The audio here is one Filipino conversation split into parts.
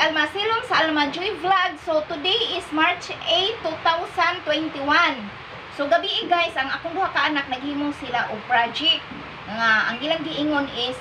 Alma Silom sa Alma Joy Vlog. So today is March 8, 2021. So gabi guys, ang akong duha ka anak naghimo sila og project nga ang ilang giingon is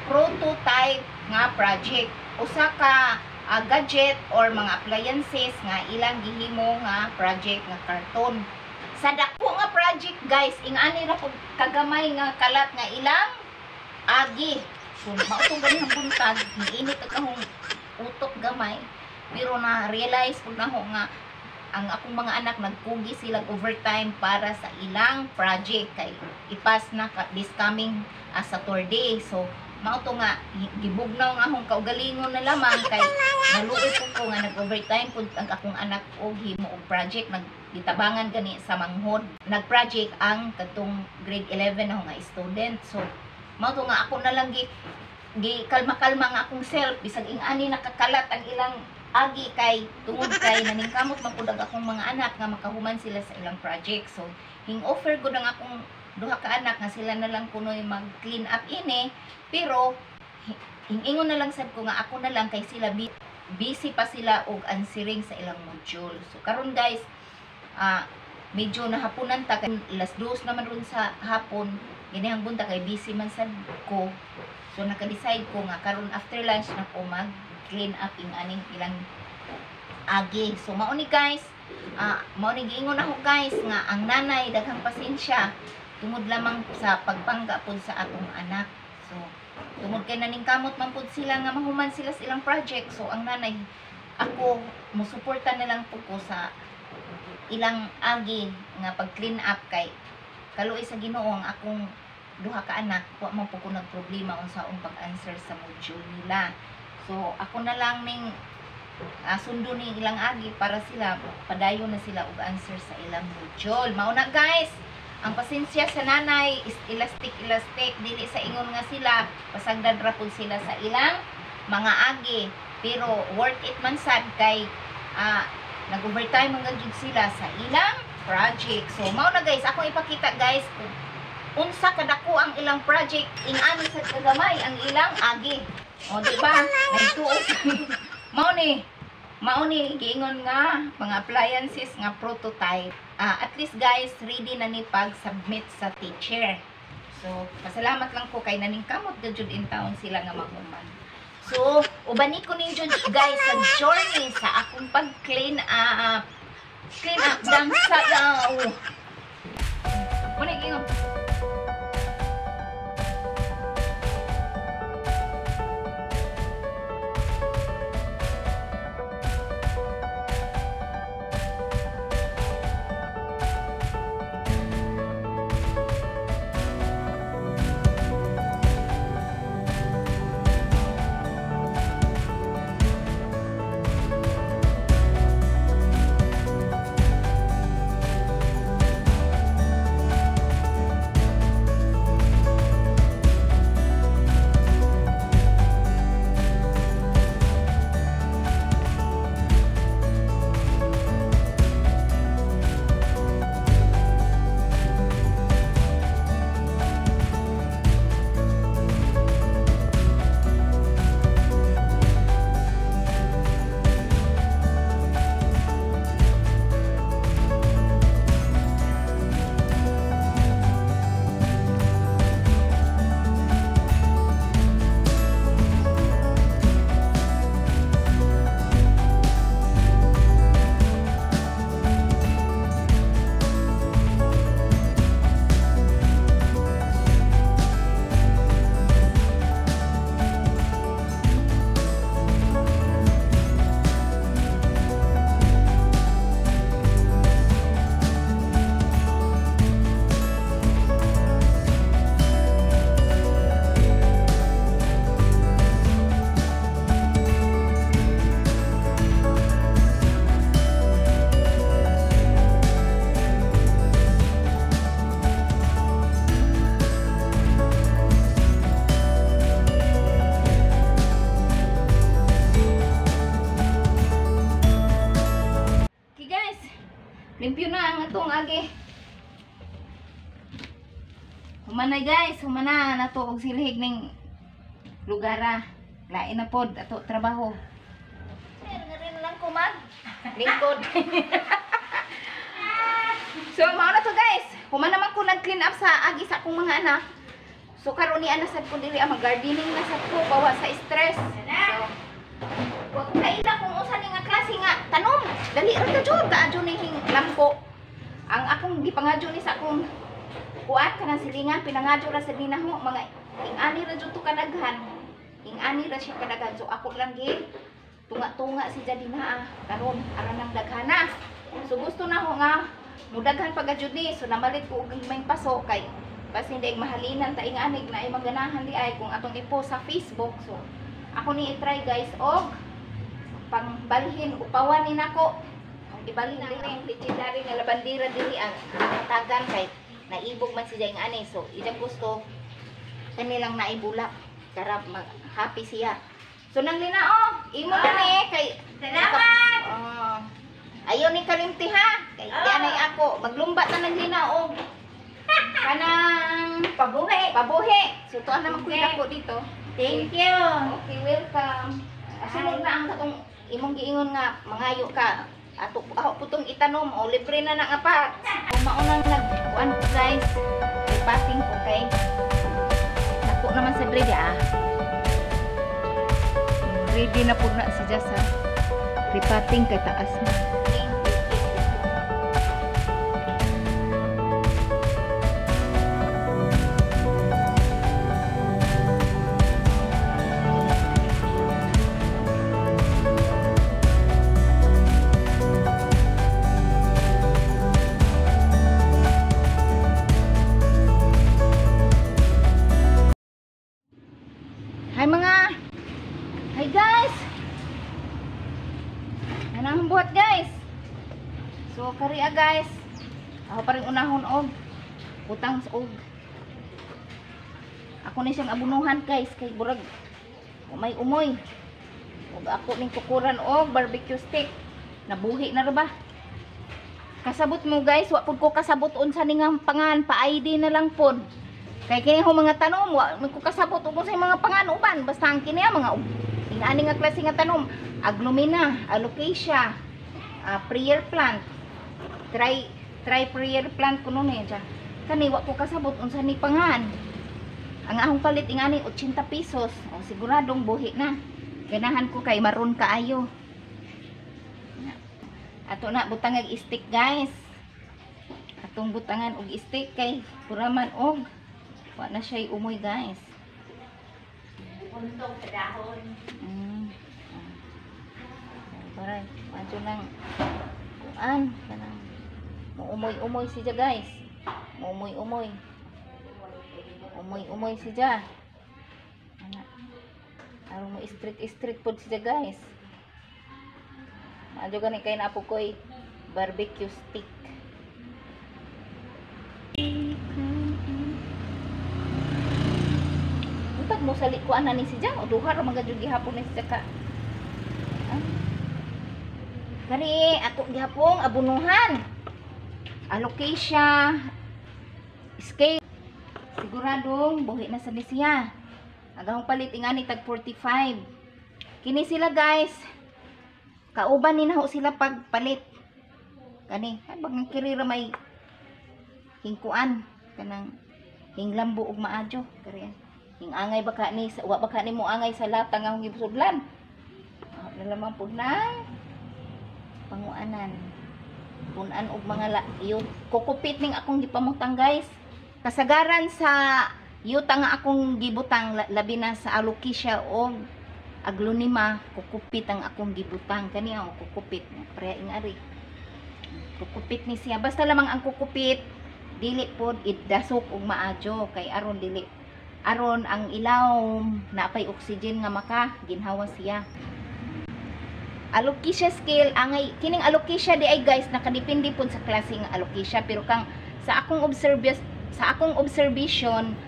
prototype nga project. Usa ka gadget or mga appliances nga ilang gihimo nga project nga karton. Sa dako nga project guys, ingani ra pud kagamay nga kalat nga ilang agi. So mautong ganihang buntag, niinit akong utok gamay, pero na-realize po na ho nga ang akong mga anak nagpugi sila overtime para sa ilang project kay ipas na this coming Saturday. So mao to nga gibugnaw nga akong kaugalingon na lamang kay naluoy ko nga nag-overtime pud ang akong anak og himo og project nagitabangan gani sa manghod. Nag-project ang katong grade 11 na nga student. So mao to nga ako na lang gi kalma-kalma nga akong self bisag ingani nakakalat ang ilang agi kay tungod kay naningkamot man pud akong mga anak nga makahuman sila sa ilang project. So hing offer ko ang akong duha ka anak nga sila na lang kunoy mag-clean up ini, pero hingingon na lang sad ko nga ako na lang kay sila busy pa sila og answering sa ilang module. So karon guys, medyo nahapunan ta kay last 2 naman ron sa hapon, ganihang bunta kay busy man sad ko. So naka-decide ko nga karon after lunch na ko mag-clean up ing aning ilang agi. So mao ni guys, mao ni giingon ako guys nga ang nanay daghang pasensya tungod lamang sa pagpangga pud sa atong anak. So tungod kay naningkamot man pud sila nga mahuman sila sa ilang project. So ang nanay ako mosuporta na lang pud ko sa ilang agi nga pag-clean up kay kaluoy sa Ginoo ang akong duha ka anak, wa man po ko nagproblema unsaong pag-answer sa module nila. So ako na lang ning sundo ni ilang agi para sila padayon na sila og answer sa ilang module. Mao na guys, ang pasensya sa nanay is elastic dili sa ingon nga sila pasagdan ra pud sila sa ilang mga agi, pero worth it man sad kay nag-overtime man gud sila sa ilang project. So mao na guys, ako ipakita guys kung unsa kadako ang ilang project, ingani sa kagamay ang ilang agi. O di ba? Mao ni giingon nga mga appliances nga prototype. At least guys, ready na ni pag-submit sa teacher. So pasalamat lang ko kay naningkamot jud in town sila nga mahuman. So ubani ko ni jud guys sa journey sa akong pag-clean up dang sa Muna giingon. Limpyo na ang atong agi. Humanay guys, humana na to og silhig ning lugara. Lain na pod ato trabaho. Lingkod. So, mao na to guys. Human naman ko nag-clean up sa agi sa akong mga anak. So, karon ni ana sad ko diri ang mag-gardening na sad ko bawa sa stress. So, wag kaila kung usa ni nga klase nga tanom. Dali ra ta jud kaadyo ni lampo. Ang akong gipangadyo ni sa akong kuan kanang silingan pinangadyo ra sa dinaho mga ing-ani ra jud to kadaghan. Ing-ani ra siya kadaghan. So, ako lang gi tunga-tunga si Jadina karon aran nang daghana. So gusto na ko nga mudaghan pagajud ni so namalit ko og may paso kay bas hindi mahalinan ta ing anig na ay maganahan di ay kung atong i-post sa Facebook. So ako ni i-try guys og pangbalhin upawan ni nako. Ang ibalhin dili ang legendary nga labandera dili ang tagan kay naibog man si ing ani. So ijang gusto kanilang naibulak para happy siya. So nang linao, imo na ni kay salamat. Ayaw ni kalimti ha. Kay dianay ako maglumba ta nang linao. Kanang pabuhi. So tuan naman kuy dako dito. Thank you. Okay, welcome. Sunod na ang katong imong giingon nga mangayo ka. Ato ako putong itanom o libre na nang apat. Kung maunang nagkuan ko guys, may passing ko kay nako naman sa grade ready na po na si Jasa. Ripating kay taas na. Hi guys! Anong buhat guys? So kariya guys. Ako pa rin unahon og utang sa og. Ako ni siyang abunuhan guys kay burag umay umoy. Og ako ning kukuran og barbecue stick. Nabuhi na ra ba? Kasabot mo guys, wa pud ko kasabot unsa ning pangan pa ID na lang pod. Kay kini ho mga tanom, wa ko kasabot og sa mga pangan uban basta ang kini mga ani nga klase nga tanom, aglumina, alocasia, prayer plant, try prayer plant kuno ni dyan. Kani wa ko kasabot unsa ni pangan. Ang ahong palit ingani 80 pesos. O siguradong buhi na. Ganahan ko kay maron kaayo. Ato na butangag stick guys. Atong butangan og stick kay puraman og wa na siya umoy guys. Puntong sa dahon. Paray, mancho nang kuan kanang muumoy-umoy siya guys. Muumoy-umoy. Umoy-umoy siya. Ana. Aron mo street pod siya guys. Manjo gani kay na po koy barbecue stick. Untag mo sa likuan na ni siya o duha ra magajud gihapon ni siya ka. Kani ato gihapong abunuhan. Alocasia scale. Siguradong buhi na sa siya. Agahong palit ingani tag 45. Kini sila guys. Kauban ni naho sila pagpalit. Kani habang kirira may hingkuan kanang hinglambo ug maadyo kare. Hingangay baka ni wa baka ni mo angay sa lata nga gibsudlan. Nalaman pud na panguanan punan og mga yun kukupit ning akong gipamutang guys kasagaran sa yuta nga akong gibutang labi na sa alocasia o aglonema kukupit ang akong gibutang kaniya kukupit pre ingari kukupit ni siya basta lamang ang kukupit dili pod idasok og maadyo kay aron dili aron ang ilaw napay oxygen nga maka ginhawa siya. Alocasia scale angay kining alocasia di ay guys nakadepende pud sa klase nga alocasia pero kang sa akong observation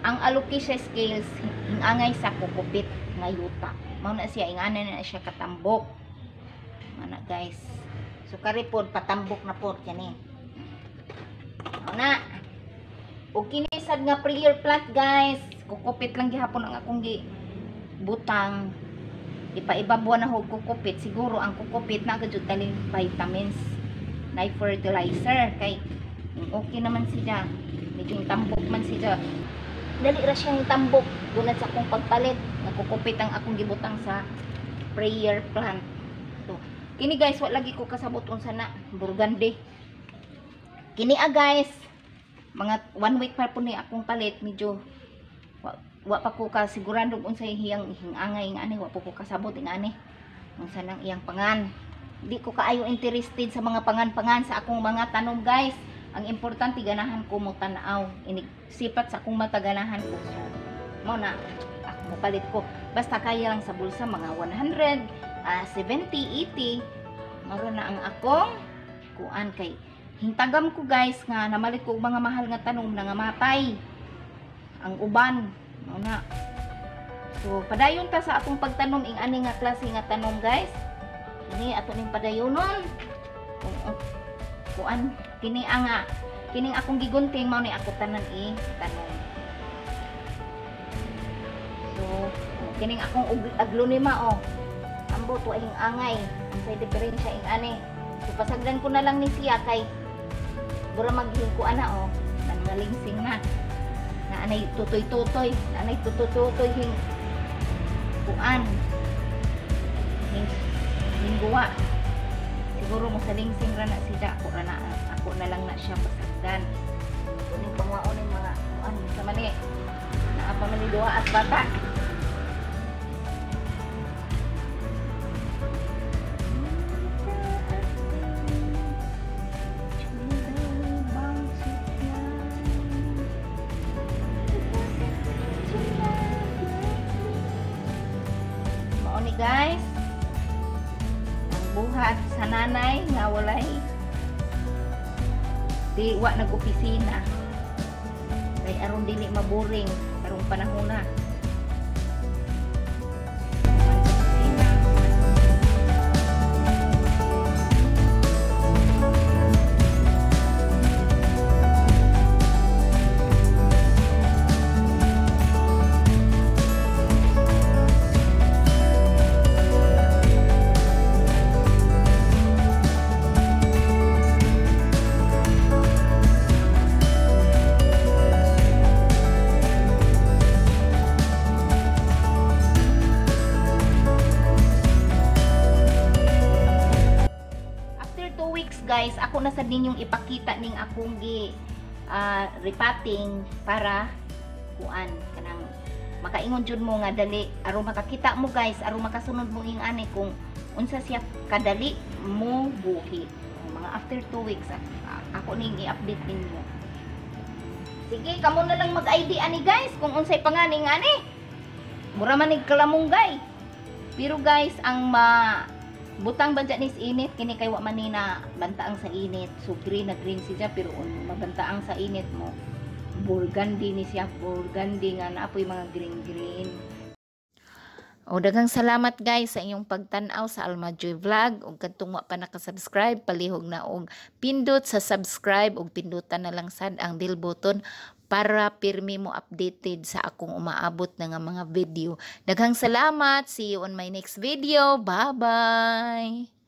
ang alocasia scales hingangay sa kukupit nga yuta mao na siya ingana na siya katambok mana guys so kari pod patambok na pod kani mao na ug kini sad nga prayer plant guys kukupit lang gihapon ang akong butang ipaibabuan na hog kukupit, siguro ang kukupit na kadyot taling vitamins na fertilizer kay okay naman siya, medyo tambok man siya, dali ra siyang tambok dunad sa akong pagpalit nagkukupit ang akong gibutang sa prayer plant. So kini guys, wa lagi ko kasabot unsa na burgundy kini guys, mga 1 week pa po ni akong palit, medyo wa pa ko ka sigurado unsay hiyang hingangay ngani, wa po ko kasabot ngani unsa nang iyang pangan. Di ko kaayo interested sa mga pangan-pangan sa akong mga tanom guys. Ang importante ganahan ko mo tan-aw, sipat sa akong mata ganahan ko. So mo na ako mo palit ko, basta kaya lang sa bulsa mga 100, 70, 80 maro na ang akong kuan. Kay hintagam ko guys nga namalit ko og mga mahal nga tanom na nga matay ang uban mo na. So padayon ta sa atong pagtanom ing ani nga klase nga tanom guys. Ini ato ning padayonon kuan kini nga kining akong gigunting mao ni ako tanan tanom. So kining akong aglonema ambo to ing angay ang say diferensya ing ani. So pasagdan ko na lang ni siya kay bura maghingkuan na nangalingsing na anay tutoy-tutoy hing kuan hingguwa siguro mo sa lingsing ra na siya ako na lang na siya pasagdan kuning pangwaon ng mga kuan sa mani naa pa man ni duha at bata. Guys, ang buhat sa nanay nga walay di wa nag-opisina kay aron dili maboring karong panahon na. Guys, ako na sa ninyong ipakita ning akong repotting para kuan kanang makaingon jud mo nga dali aron makakita mo guys, aron makasunod mo ing ani kung unsa siya kadali mo buhi. Mga after 2 weeks ako ning i-update ninyo. Sige, kamo na lang mag-ID ani guys kung unsay panganing ani. Mura man nig kalamunggay. Pero guys, ang butang banja nis init kini kay wa man ni na bantaang sa init. So green na green siya pero mabantaang sa init mo burgundy ni siya, burgundy nga naapoy mga green green. O daghang salamat guys sa inyong pagtan-aw sa Alma Joy Vlog. Ug kadtong wa pa naka-subscribe, palihog na og pindot sa subscribe ug pindutan na lang sad ang bell button para pirmi mo updated sa akong umaabot na nga mga video. Daghang salamat. See you on my next video. Bye-bye.